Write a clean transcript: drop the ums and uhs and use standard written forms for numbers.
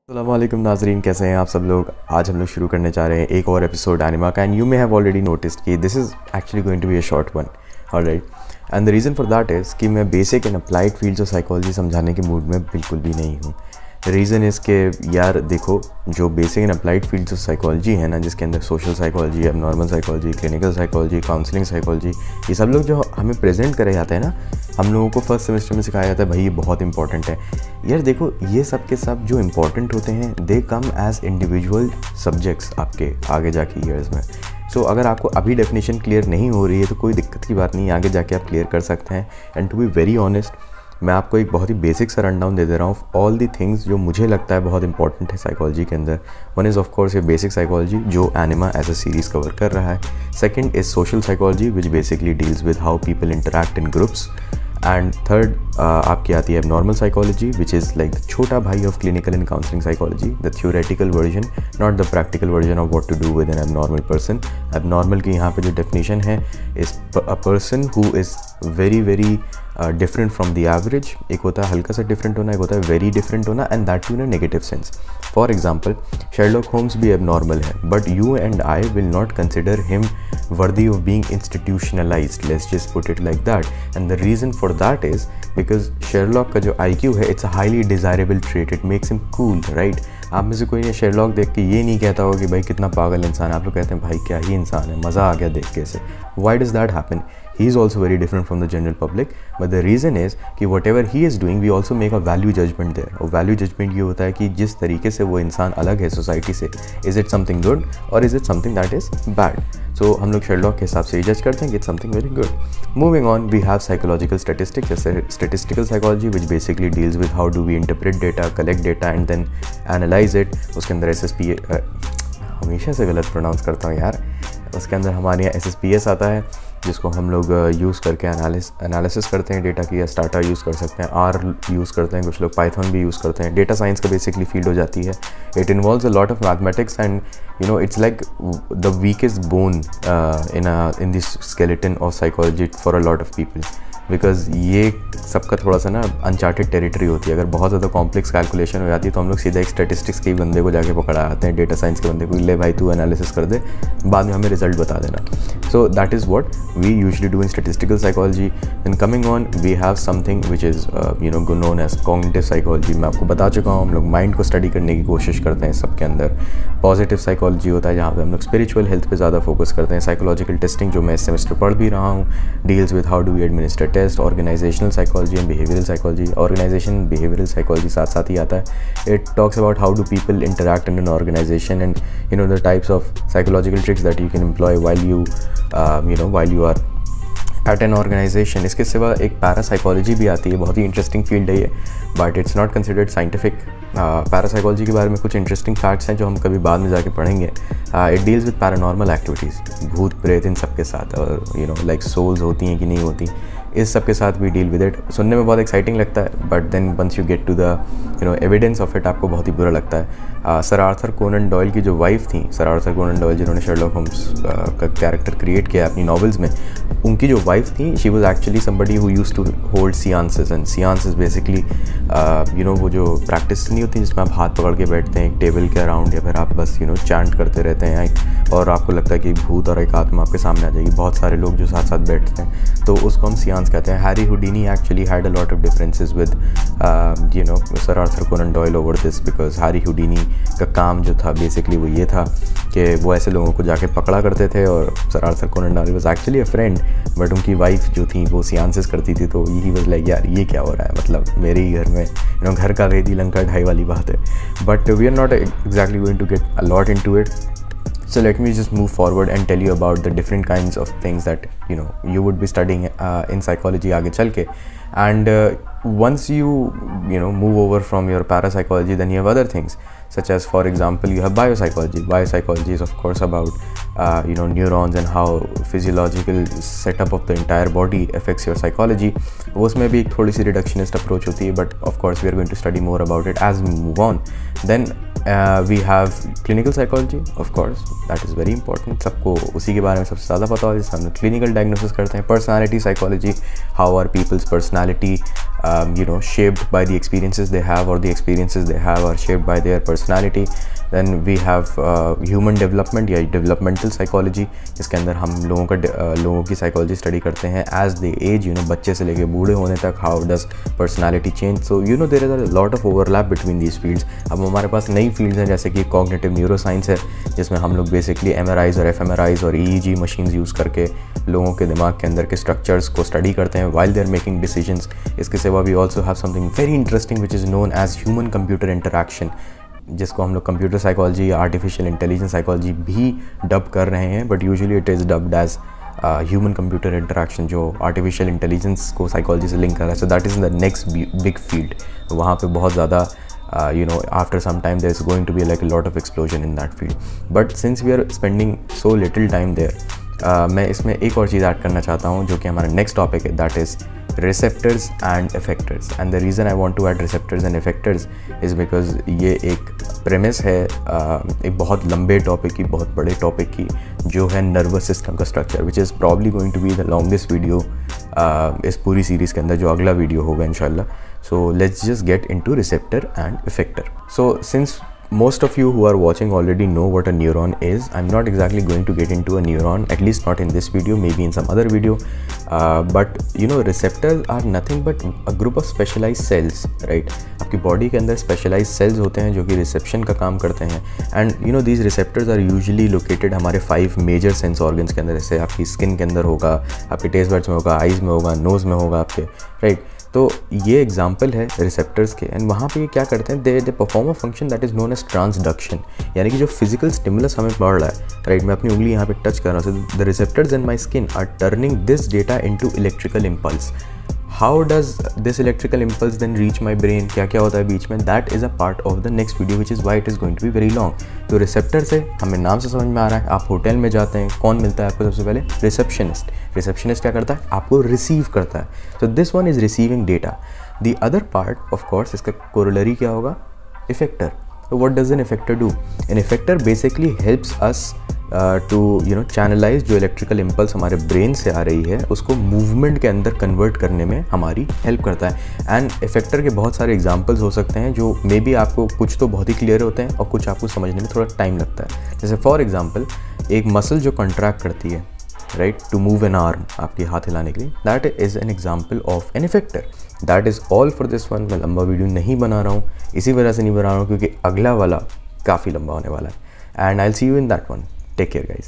अस्सलामुअलैकुम नाजरीन, कैसे हैं आप सब लोग। आज हम लोग शुरू करने जा रहे हैं एक और एपिसोड एनिमा का। And you may have already noticed कि this is actually going to be a short one, alright. And the reason for that is कि मैं basic and applied fields of psychology समझाने के मूड में बिल्कुल भी नहीं हूँ। रीज़न इज़ के यार देखो, जो basic and applied fields of psychology है ना, जिसके अंदर social psychology, abnormal psychology, clinical psychology, counselling psychology, ये सब लोग जो हमें प्रेजेंट करे जाते हैं ना, हम लोगों को फर्स्ट सेमेस्टर में सिखाया जाता है भाई ये बहुत इंपॉर्टेंट है। यार देखो, ये सब के सब जो इंपॉर्टेंट होते हैं दे कम एज इंडिविजुअल सब्जेक्ट्स आपके आगे जाके ईयर्स में। सो अगर आपको अभी डेफिनेशन क्लियर नहीं हो रही है तो कोई दिक्कत की बात नहीं, आगे जाके आप क्लियर कर सकते हैं। And to be very honest, मैं आपको एक बहुत ही बेसिक सा रन डाउन दे दे रहा हूँ ऑल दी थिंग्स जो मुझे लगता है बहुत इंपॉर्टेंट है साइकोलॉजी के अंदर। वन इज़ ऑफ कोर्स ये बेसिक साइकोलॉजी जो Anima as a series cover कर रहा है। Second is social psychology which basically deals with how people interact in groups. And third आपकी आती है abnormal psychology which is like छोटा भाई of clinical and counselling psychology, the theoretical version, not the practical version of what to do with an abnormal person. Abnormal की यहाँ पे जो definition है is a person who is very very different from the average. एक होता है हल्का सा डिफरेंट होना, एक होता है वेरी डिफरेंट होना, and that too in a negative sense. For example, Sherlock Holmes भी एबनॉर्मल है, but you and I will not consider him worthy of being institutionalized, let's just put it like that. And the reason for that is because Sherlock का जो IQ है, it's a highly desirable trait, it makes him cool, right? आप में से कोई ने Sherlock देख के ये नहीं कहता होगा कि भाई कितना पागल इंसान है, आप लोग कहते हैं भाई क्या ही इंसान है, मज़ा आ गया देख के इसे। Why does that happen? He is also very different from the general public, but the reason is कि whatever he is doing, we also make a value judgment there. और value judgment ये होता है कि जिस तरीके से वो इंसान अलग है सोसाइटी से, is it something good or is it something that is bad? So हम लोग शेरलॉक के हिसाब से ये जज करते हैं कि it's something very good. Moving on, we have psychological statistics, जैसे statistical psychology which basically deals with how do we interpret data, collect data and then analyze it. उसके अंदर SSP हमेशा से गलत प्रोनाउंस करता हूँ यार। उसके अंदर हमारे यहाँ SSPS आता है जिसको हम लोग यूज़ करके एनालिसिस करते हैं डेटा की, या स्टाटा यूज़ कर सकते हैं, आर यूज़ करते हैं, कुछ लोग पाइथन भी यूज़ करते हैं। डेटा साइंस का बेसिकली फील्ड हो जाती है। It involves a lot of mathematics and you no it's like the weakest bone in this skeleton of psychology for a lot of people, because ये सबका थोड़ा सा ना अनचार्टेड टेरिटरी होती है। अगर बहुत ज़्यादा कॉम्प्लेक्स कैलकुलेशन हो जाती है तो हम लोग सीधा एक स्टैटिस्टिक्स के बंदे को जाके पकड़ा आते हैं, डेटा साइंस के बंदे को, ले भाई तू एनालिसिस कर दे, बाद में हमें रिजल्ट बता देना। So that is what we usually do in statistical psychology. And coming on, we have something which is you know known as cognitive psychology. मैं आपको बता चुका हूँ, हम लोग माइंड को स्टडी करने की कोशिश करते हैं सबके अंदर। पॉजिटिव साइकोलॉजी होता है जहाँ पे हम लोग स्पिरिचुअल हेल्थ पे ज़्यादा फोकस करते हैं। साइकोलॉजिकल टेस्टिंग जो मैं इस सेमेस्टर पढ़ भी रहा हूँ, deals with how do we administer test. Organisational psychology and behavioural psychology, organisation behavioural psychology साथ साथ ही आता है। It talks about how do people interact in an organisation and you know the types of psychological tricks that you can employ while you are at an organisation. इसके सिवा एक parapsychology भी आती है, बहुत ही इंटरेस्टिंग फील्ड है ये, but it's not considered scientific. Parapsychology के बारे में कुछ इंटरेस्टिंग फैक्ट्स हैं जो हम कभी बाद में जाके पढ़ेंगे। It deals with paranormal activities, भूत प्रेत इन सब के साथ, और यू नो लाइक सोल्स होती हैं कि नहीं होती, इस सब के साथ भी डील विद इट। सुनने में बहुत एक्साइटिंग लगता है, but then once you get to the you know evidence of it, आपको बहुत ही बुरा लगता है। सर आर्थर कोनन डॉयल की जो वाइफ थी, सर आर्थर कोनन डॉयल जिन्होंने शेरलॉक होम्स का कैरेक्टर क्रिएट किया अपनी नॉवेल्स में, उनकी जो वाइफ थी, she was actually somebody who used to hold seances. And seance is basically you know वो जो प्रैक्टिस नहीं होती जिसमें आप हाथ पकड़ के बैठते हैं एक टेबल के अराउंड, या फिर आप बस यू नो चैंट करते रहते हैं और आपको लगता है कि भूत और एक आत्मा आपके सामने आ जाएगी, बहुत सारे लोग जो साथ साथ बैठते हैं, तो उसको हम सियांस कहते हैं। Harry Houdini actually had a lot of differences with you know sir Arthur Conan Doyle over this, because Harry Houdini का काम जो था बेसिकली वो ये था कि वो ऐसे लोगों को जाके पकड़ा करते थे, और sir Arthur Conan Doyle was actually a friend, but उनकी वाइफ जो थी वो सियांसेस करती थी, तो ही वाज लाइक यार ये क्या हो रहा है, मतलब मेरे ही घर में यू नो घर का वेदी लंका ढाई वाली बात है। But we are not exactly going to get a lot into it, so let me just move forward and tell you about the different kinds of things that you know you would be studying in psychology आगे चल के। And once you know move over from your parapsychology, then you have other things such as, for example, you have biopsychology. Biopsychology is of course about you know neurons and how physiological setup of the entire body affects your psychology. उसमें भी एक थोड़ी सी reductionist approach होती है, but of course we are going to study more about it as we move on. Then we have clinical psychology, of course that is very important, सबको उसी के बारे में सबसे ज़्यादा पता होगा, जिससे हम लोग क्लिनिकल डायग्नोसिस करते हैं. Personality psychology, how are people's personality shaped by the experiences they have, or the experiences they have are shaped by their personality. Then we have human development या developmental psychology, जिसके अंदर हम लोगों की psychology study करते हैं as they age, बच्चे से लेके बूढ़े होने तक, how does personality change. So there is a lot of overlap between these fields. अब हमारे पास नई fields हैं जैसे कि cognitive neuroscience है, जिसमें हम लोग basically MRIs और fMRIs और EEG machines यूज़ करके लोगों के दिमाग के अंदर के structures को study करते हैं while they are making decisions. इसके सिवा we also have something very interesting which is known as human computer interaction, जिसको हम लोग कंप्यूटर साइकोलॉजी या आर्टिफिशियल इंटेलिजेंस साइकोलॉजी भी डब कर रहे हैं, but usually it is dubbed as human computer interaction, जो आर्टिफिशियल इंटेलिजेंस को साइकोलॉजी से लिंक कर रहा है. So that is the next big field. वहाँ पे बहुत ज़्यादा after some time there is going to be like a lot of explosion in that field. But since we are spending so little time there, मैं इसमें एक और चीज़ add करना चाहता हूँ जो कि हमारा नेक्स्ट टॉपिक है, that is receptors and effectors. And the reason I want to add receptors and effectors is because ये एक premise है एक बहुत लंबे टॉपिक की, बहुत बड़े टॉपिक की, जो है नर्वस सिस्टम का structure, which is probably going to be the longest video इस पूरी सीरीज़ के अंदर, जो अगला वीडियो होगा इंशाल्लाह. So let's just get into receptor and effector. So since most of you who are watching already know what a neuron is, I'm not exactly going to get into a neuron, at least not in this video, maybe in some other video. But receptors are nothing but a group of specialized cells, right? आपकी body के अंदर specialized cells होते हैं जो कि reception का काम करते हैं. And these receptors are usually located हमारे 5 major sense organs के अंदर, जैसे आपकी स्किन के अंदर होगा, आपके टेस्ट बड्स में होगा, आइज़ में होगा, नोज़ में होगा आपके, राइट? तो ये एग्जाम्पल है रिसेप्टर्स के. एंड वहाँ पे ये क्या करते हैं, they perform a function that is known as transduction, यानी कि जो फिजिकल स्टिमुलस हमें बढ़ रहा है, राइट? मैं अपनी उंगली यहाँ पे टच कर रहा हूँ, the receptors in my skin are turning this data into electrical impulse. How does this electrical impulse then reach my brain, क्या क्या होता है बीच में, that is a part of the next video which is why it is going to be very long. तो receptor से हमें नाम से समझ में आ रहा है, आप होटल में जाते हैं, कौन मिलता है आपको सबसे पहले? रिसेप्शनिस्ट. रिसेप्शनिस्ट क्या करता है? आपको रिसीव करता है. So this one is receiving data. The other part, of course, इसका corollary क्या होगा? Effector. So what does an effector do? An effector basically helps us to channelize जो electrical impulse हमारे brain से आ रही है, उसको movement के अंदर convert करने में हमारी help करता है. And effector के बहुत सारे examples हो सकते हैं जो मे बी आपको कुछ तो बहुत ही clear होते हैं और कुछ आपको समझने में थोड़ा time लगता है. जैसे for example एक muscle जो contract करती है, right, to move an arm, आपके हाथ हिलाने के लिए, that is an example of an effector. That is all for this one. मैं लंबा वीडियो नहीं बना रहा हूँ, इसी वजह से नहीं बना रहा हूँ क्योंकि अगला वाला काफ़ी लंबा होने वाला है. And I'll see you in that one. Take care guys.